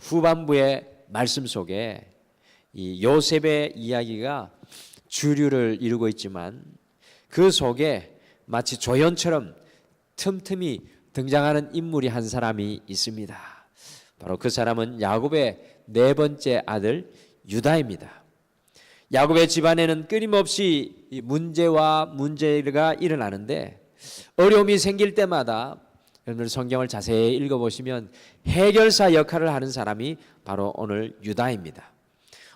후반부의 말씀 속에 이 요셉의 이야기가 주류를 이루고 있지만 그 속에 마치 조연처럼 틈틈이 등장하는 인물이 한 사람이 있습니다. 바로 그 사람은 야곱의 네 번째 아들 유다입니다. 야곱의 집안에는 끊임없이 문제가 일어나는데 어려움이 생길 때마다 여러분들 성경을 자세히 읽어보시면 해결사 역할을 하는 사람이 바로 오늘 유다입니다.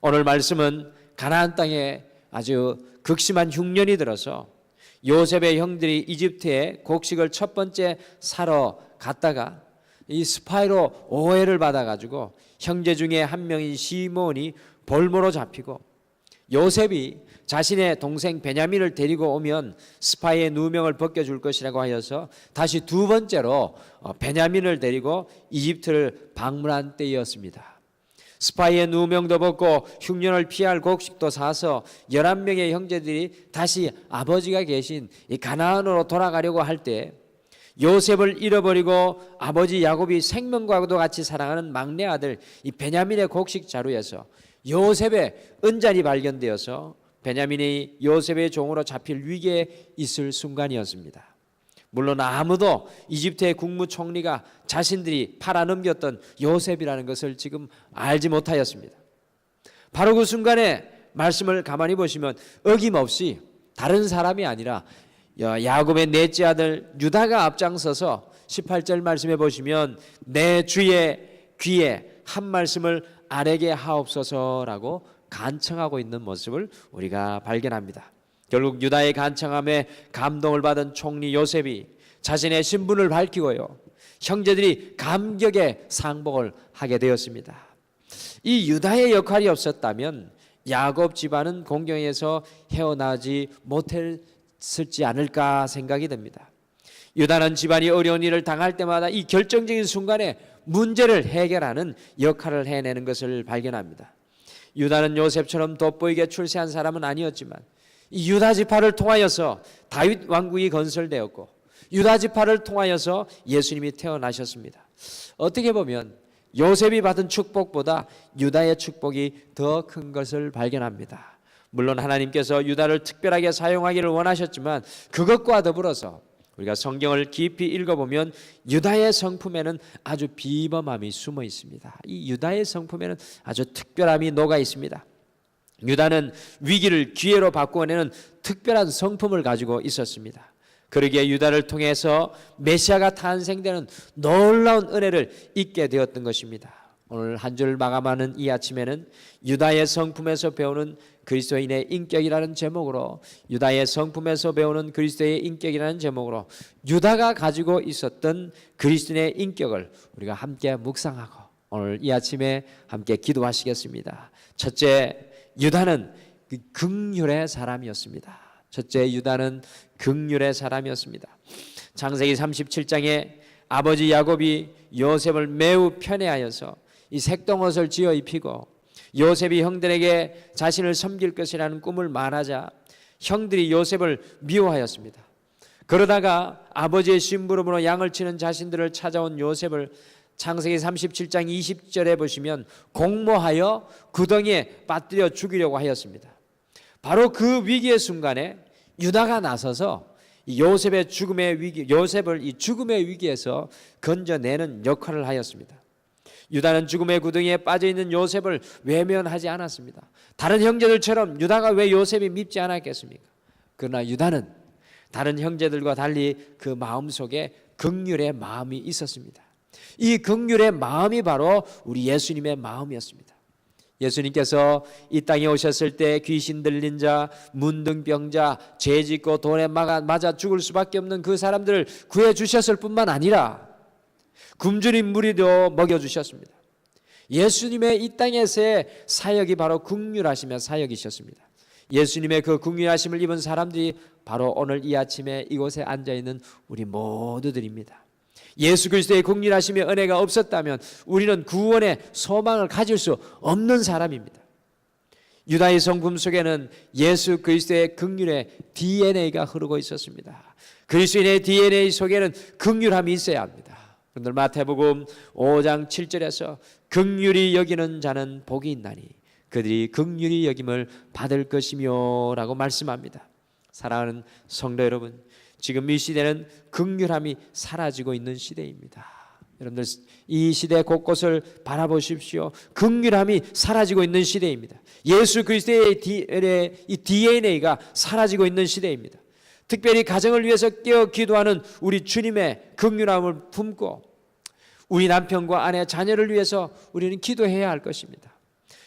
오늘 말씀은 가나안 땅에 아주 극심한 흉년이 들어서 요셉의 형들이 이집트에 곡식을 첫 번째 사러 갔다가 이 스파이로 오해를 받아가지고 형제 중에 한 명인 시몬이 볼모로 잡히고 요셉이 자신의 동생 베냐민을 데리고 오면 스파이의 누명을 벗겨줄 것이라고 하여서 다시 두 번째로 베냐민을 데리고 이집트를 방문한 때였습니다. 스파이의 누명도 벗고 흉년을 피할 곡식도 사서 11명의 형제들이 다시 아버지가 계신 이 가나안으로 돌아가려고 할 때 요셉을 잃어버리고 아버지 야곱이 생명과도 같이 사랑하는 막내 아들 이 베냐민의 곡식 자루에서 요셉의 은잔이 발견되어서 베냐민이 요셉의 종으로 잡힐 위기에 있을 순간이었습니다. 물론 아무도 이집트의 국무총리가 자신들이 팔아넘겼던 요셉이라는 것을 지금 알지 못하였습니다. 바로 그 순간에 말씀을 가만히 보시면 어김없이 다른 사람이 아니라 야곱의 넷째 아들 유다가 앞장서서 18절 말씀해 보시면 내 주의 귀에 한 말씀을 아뢰게 하옵소서라고 간청하고 있는 모습을 우리가 발견합니다. 결국 유다의 간청함에 감동을 받은 총리 요셉이 자신의 신분을 밝히고요, 형제들이 감격의 상복을 하게 되었습니다. 이 유다의 역할이 없었다면 야곱 집안은 공경에서 헤어나지 못했을지 않을까 생각이 됩니다. 유다는 집안이 어려운 일을 당할 때마다 이 결정적인 순간에 문제를 해결하는 역할을 해내는 것을 발견합니다. 유다는 요셉처럼 돋보이게 출세한 사람은 아니었지만 이 유다 지파를 통하여서 다윗 왕국이 건설되었고 유다 지파를 통하여서 예수님이 태어나셨습니다. 어떻게 보면 요셉이 받은 축복보다 유다의 축복이 더 큰 것을 발견합니다. 물론 하나님께서 유다를 특별하게 사용하기를 원하셨지만 그것과 더불어서 우리가 성경을 깊이 읽어보면 유다의 성품에는 아주 비범함이 숨어 있습니다. 이 유다의 성품에는 아주 특별함이 녹아 있습니다. 유다는 위기를 기회로 바꾸어내는 특별한 성품을 가지고 있었습니다. 그러기에 유다를 통해서 메시아가 탄생되는 놀라운 은혜를 잊게 되었던 것입니다. 오늘 한 줄 마감하는 이 아침에는 유다의 성품에서 배우는 그리스도인의 인격이라는 제목으로 유다의 성품에서 배우는 그리스도의 인격이라는 제목으로 유다가 가지고 있었던 그리스도인의 인격을 우리가 함께 묵상하고 오늘 이 아침에 함께 기도하시겠습니다. 첫째, 유다는 긍휼의 사람이었습니다. 첫째, 유다는 긍휼의 사람이었습니다. 창세기 37장에 아버지 야곱이 요셉을 매우 편애하여서 이 색동옷을 지어 입히고 요셉이 형들에게 자신을 섬길 것이라는 꿈을 말하자 형들이 요셉을 미워하였습니다. 그러다가 아버지의 심부름으로 양을 치는 자신들을 찾아온 요셉을 창세기 37장 20절에 보시면 공모하여 구덩이에 빠뜨려 죽이려고 하였습니다. 바로 그 위기의 순간에 유다가 나서서 요셉의 죽음의 위기, 요셉을 이 죽음의 위기에서 건져내는 역할을 하였습니다. 유다는 죽음의 구덩이에 빠져있는 요셉을 외면하지 않았습니다. 다른 형제들처럼 유다가 왜 요셉이 밉지 않았겠습니까? 그러나 유다는 다른 형제들과 달리 그 마음속에 긍휼의 마음이 있었습니다. 이 긍휼의 마음이 바로 우리 예수님의 마음이었습니다. 예수님께서 이 땅에 오셨을 때 귀신 들린 자, 문둥병자, 죄짓고 돌에 맞아 죽을 수밖에 없는 그 사람들을 구해주셨을 뿐만 아니라 굶주린 무리도 먹여주셨습니다. 예수님의 이 땅에서의 사역이 바로 긍휼하시며 사역이셨습니다. 예수님의 그 긍휼하심을 입은 사람들이 바로 오늘 이 아침에 이곳에 앉아있는 우리 모두들입니다. 예수 그리스도의 긍휼하심의 은혜가 없었다면 우리는 구원의 소망을 가질 수 없는 사람입니다. 유다의 성품 속에는 예수 그리스도의 긍휼의 DNA가 흐르고 있었습니다. 그리스도인의 DNA 속에는 긍휼함이 있어야 합니다. 그런데 마태복음 5장 7절에서 긍휼히 여기는 자는 복이 있나니 그들이 긍휼히 여김을 받을 것이며 라고 말씀합니다. 사랑하는 성도 여러분, 지금 이 시대는 긍휼함이 사라지고 있는 시대입니다. 여러분들 이 시대 곳곳을 바라보십시오. 긍휼함이 사라지고 있는 시대입니다. 예수 그리스도의 이 DNA가 사라지고 있는 시대입니다. 특별히 가정을 위해서 깨어 기도하는 우리 주님의 긍휼함을 품고 우리 남편과 아내, 자녀를 위해서 우리는 기도해야 할 것입니다.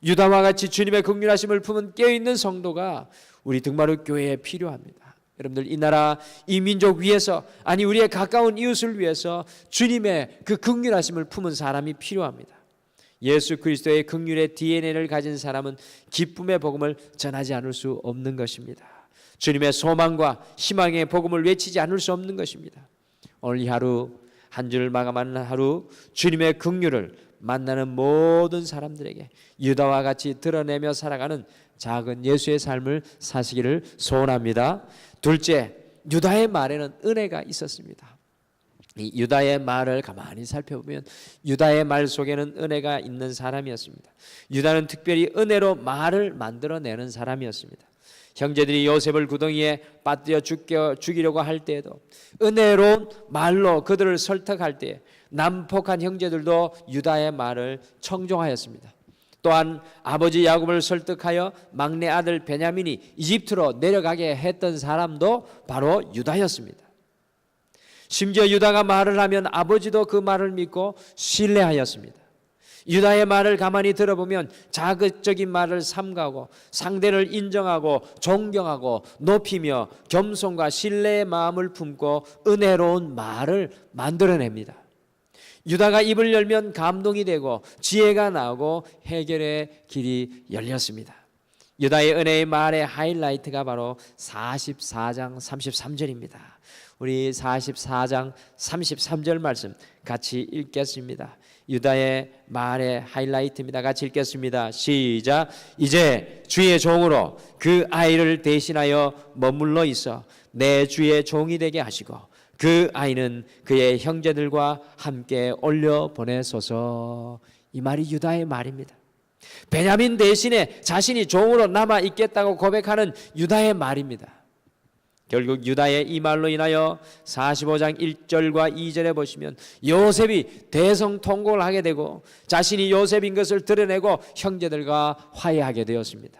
유다와 같이 주님의 긍휼하심을 품은 깨어있는 성도가 우리 등마루 교회에 필요합니다. 여러분들 이 나라, 이 민족 위해서, 아니 우리의 가까운 이웃을 위해서 주님의 그 긍휼하심을 품은 사람이 필요합니다. 예수 그리스도의 긍휼의 DNA를 가진 사람은 기쁨의 복음을 전하지 않을 수 없는 것입니다. 주님의 소망과 희망의 복음을 외치지 않을 수 없는 것입니다. 오늘 이 하루, 한 주를 마감하는 하루, 주님의 긍휼을 만나는 모든 사람들에게 유다와 같이 드러내며 살아가는 작은 예수의 삶을 사시기를 소원합니다. 둘째, 유다의 말에는 은혜가 있었습니다. 이 유다의 말을 가만히 살펴보면 유다의 말 속에는 은혜가 있는 사람이었습니다. 유다는 특별히 은혜로 말을 만들어내는 사람이었습니다. 형제들이 요셉을 구덩이에 빠뜨려 죽이려고 할 때에도 은혜로운 말로 그들을 설득할 때 난폭한 형제들도 유다의 말을 청종하였습니다. 또한 아버지 야곱을 설득하여 막내 아들 베냐민이 이집트로 내려가게 했던 사람도 바로 유다였습니다. 심지어 유다가 말을 하면 아버지도 그 말을 믿고 신뢰하였습니다. 유다의 말을 가만히 들어보면 자극적인 말을 삼가고 상대를 인정하고 존경하고 높이며 겸손과 신뢰의 마음을 품고 은혜로운 말을 만들어냅니다. 유다가 입을 열면 감동이 되고 지혜가 나오고 해결의 길이 열렸습니다. 유다의 은혜의 말의 하이라이트가 바로 44장 33절입니다. 우리 44장 33절 말씀 같이 읽겠습니다. 유다의 말의 하이라이트입니다. 같이 읽겠습니다. 시작. 이제 주의 종으로 그 아이를 대신하여 머물러 있어 내 주의 종이 되게 하시고 그 아이는 그의 형제들과 함께 올려 보내소서. 이 말이 유다의 말입니다. 베냐민 대신에 자신이 종으로 남아 있겠다고 고백하는 유다의 말입니다. 결국 유다의 이 말로 인하여 45장 1절과 2절에 보시면 요셉이 대성통곡을 하게 되고 자신이 요셉인 것을 드러내고 형제들과 화해하게 되었습니다.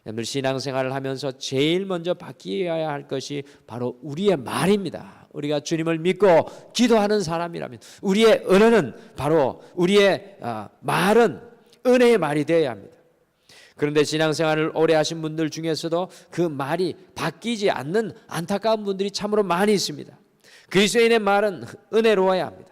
여러분들 신앙생활을 하면서 제일 먼저 바뀌어야 할 것이 바로 우리의 말입니다. 우리가 주님을 믿고 기도하는 사람이라면 우리의 은혜는 바로 우리의 말은 은혜의 말이 되어야 합니다. 그런데 신앙생활을 오래 하신 분들 중에서도 그 말이 바뀌지 않는 안타까운 분들이 참으로 많이 있습니다. 그리스도인의 말은 은혜로워야 합니다.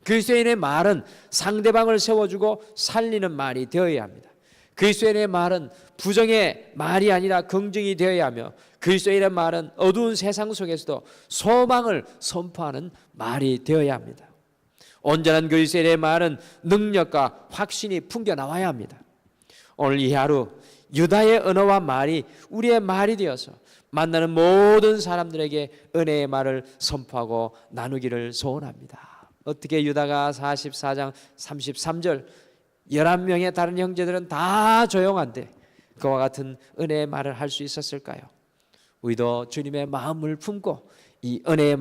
그리스도인의 말은 상대방을 세워주고 살리는 말이 되어야 합니다. 그리스도인의 말은 부정의 말이 아니라 긍정이 되어야 하며 그리스도인의 말은 어두운 세상 속에서도 소망을 선포하는 말이 되어야 합니다. 온전한 그리스도인의 말은 능력과 확신이 풍겨 나와야 합니다. 오늘 이 하루 유다의 언어와 말이 우리의 말이 되어서 만나는 모든 사람들에게 은혜의 말을 선포하고 나누기를 소원합니다. 어떻게 유다가 44장 33절 11명의 다른 형제들은 다 조용한데 그와 같은 은혜의 말을 할 수 있었을까요? 우리도 주님의 마음을 품고 이 은혜의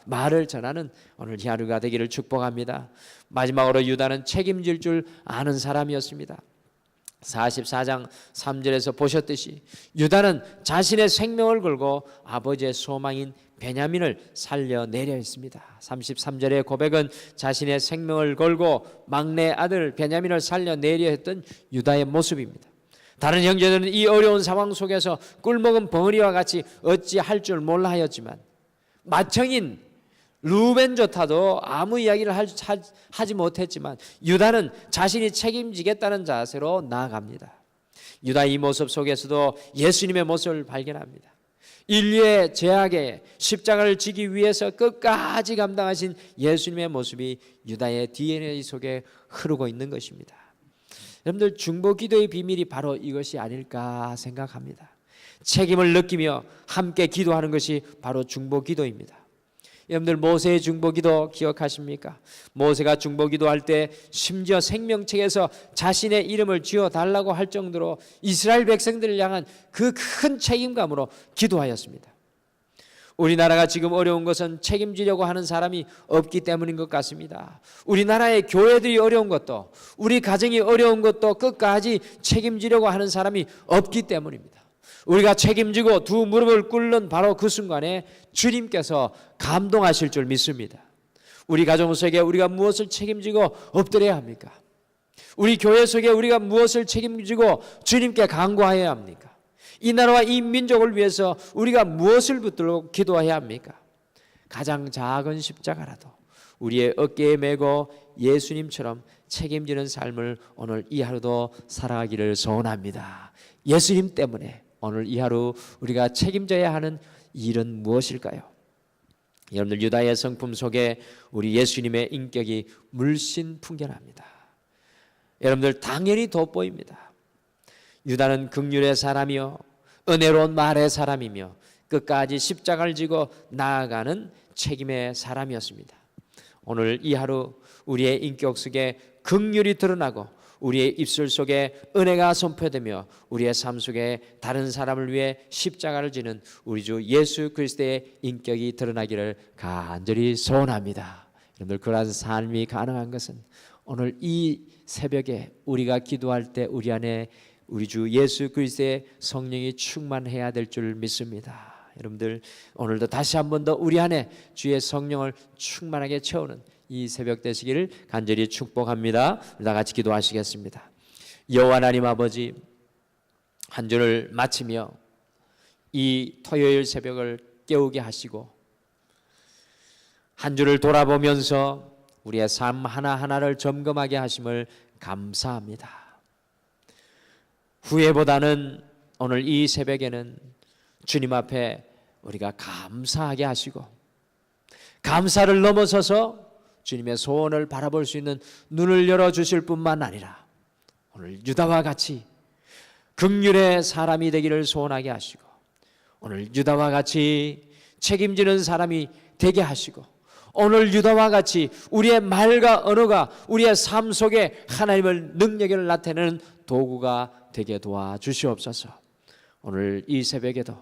말을 전하는 오늘 이 하루가 되기를 축복합니다. 마지막으로 유다는 책임질 줄 아는 사람이었습니다. 44장 3절에서 보셨듯이 유다는 자신의 생명을 걸고 아버지의 소망인 베냐민을 살려내려 했습니다. 33절의 고백은 자신의 생명을 걸고 막내 아들 베냐민을 살려내려 했던 유다의 모습입니다. 다른 형제들은 이 어려운 상황 속에서 꿀먹은 벙어리와 같이 어찌할 줄 몰라 하였지만 맏형인 루벤조차도 아무 이야기를 하지 못했지만 유다는 자신이 책임지겠다는 자세로 나아갑니다. 유다의 이 모습 속에서도 예수님의 모습을 발견합니다. 인류의 죄악에 십자가를 지기 위해서 끝까지 감당하신 예수님의 모습이 유다의 DNA 속에 흐르고 있는 것입니다. 여러분들 중보기도의 비밀이 바로 이것이 아닐까 생각합니다. 책임을 느끼며 함께 기도하는 것이 바로 중보기도입니다. 여러분들 모세의 중보기도 기억하십니까? 모세가 중보기도할 때 심지어 생명책에서 자신의 이름을 지어달라고 할 정도로 이스라엘 백성들을 향한 그 큰 책임감으로 기도하였습니다. 우리나라가 지금 어려운 것은 책임지려고 하는 사람이 없기 때문인 것 같습니다. 우리나라의 교회들이 어려운 것도, 우리 가정이 어려운 것도 끝까지 책임지려고 하는 사람이 없기 때문입니다. 우리가 책임지고 두 무릎을 꿇는 바로 그 순간에 주님께서 감동하실 줄 믿습니다. 우리 가정 속에 우리가 무엇을 책임지고 엎드려야 합니까? 우리 교회 속에 우리가 무엇을 책임지고 주님께 간구해야 합니까? 이 나라와 이 민족을 위해서 우리가 무엇을 붙들고 기도해야 합니까? 가장 작은 십자가라도 우리의 어깨에 메고 예수님처럼 책임지는 삶을 오늘 이 하루도 살아가기를 소원합니다. 예수님 때문에 오늘 이 하루 우리가 책임져야 하는 일은 무엇일까요? 여러분들, 유다의 성품 속에 우리 예수님의 인격이 물씬 풍겨납니다. 여러분들, 당연히 돋보입니다. 유다는 긍휼의 사람이요 은혜로운 말의 사람이며 끝까지 십자가를 지고 나아가는 책임의 사람이었습니다. 오늘 이 하루 우리의 인격 속에 긍휼이 드러나고 우리의 입술 속에 은혜가 선포되며 우리의 삶 속에 다른 사람을 위해 십자가를 지는 우리 주 예수 그리스도의 인격이 드러나기를 간절히 소원합니다. 여러분들, 그러한 삶이 가능한 것은 오늘 이 새벽에 우리가 기도할 때 우리 안에 우리 주 예수 그리스도의 성령이 충만해야 될 줄 믿습니다. 여러분들, 오늘도 다시 한 번 더 우리 안에 주의 성령을 충만하게 채우는 이 새벽 되시기를 간절히 축복합니다. 다 같이 기도하시겠습니다. 여호와 하나님 아버지, 한 주를 마치며 이 토요일 새벽을 깨우게 하시고 한 주를 돌아보면서 우리의 삶 하나하나를 점검하게 하심을 감사합니다. 후회보다는 오늘 이 새벽에는 주님 앞에 우리가 감사하게 하시고 감사를 넘어서서 주님의 소원을 바라볼 수 있는 눈을 열어주실 뿐만 아니라 오늘 유다와 같이 긍휼의 사람이 되기를 소원하게 하시고 오늘 유다와 같이 책임지는 사람이 되게 하시고 오늘 유다와 같이 우리의 말과 언어가 우리의 삶 속에 하나님의 능력을 나타내는 도구가 되게 도와주시옵소서. 오늘 이 새벽에도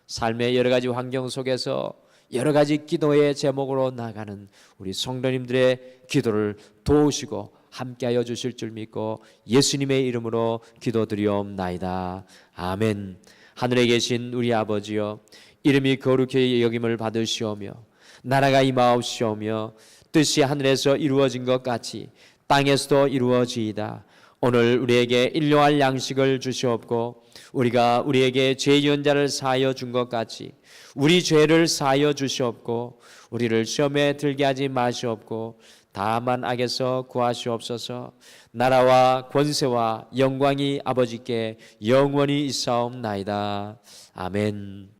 삶의 여러 가지 환경 속에서 여러 가지 기도의 제목으로 나가는 우리 성도님들의 기도를 도우시고 함께하여 주실 줄 믿고 예수님의 이름으로 기도드리옵나이다. 아멘. 하늘에 계신 우리 아버지여, 이름이 거룩히 여김을 받으시오며 나라가 임하옵시오며 뜻이 하늘에서 이루어진 것 같이 땅에서도 이루어지이다. 오늘 우리에게 일용할 양식을 주시옵고 우리가 우리에게 죄 지은 자를 사하여 준 것 같이 우리 죄를 사하여 주시옵고 우리를 시험에 들게 하지 마시옵고 다만 악에서 구하시옵소서. 나라와 권세와 영광이 아버지께 영원히 있사옵나이다. 아멘.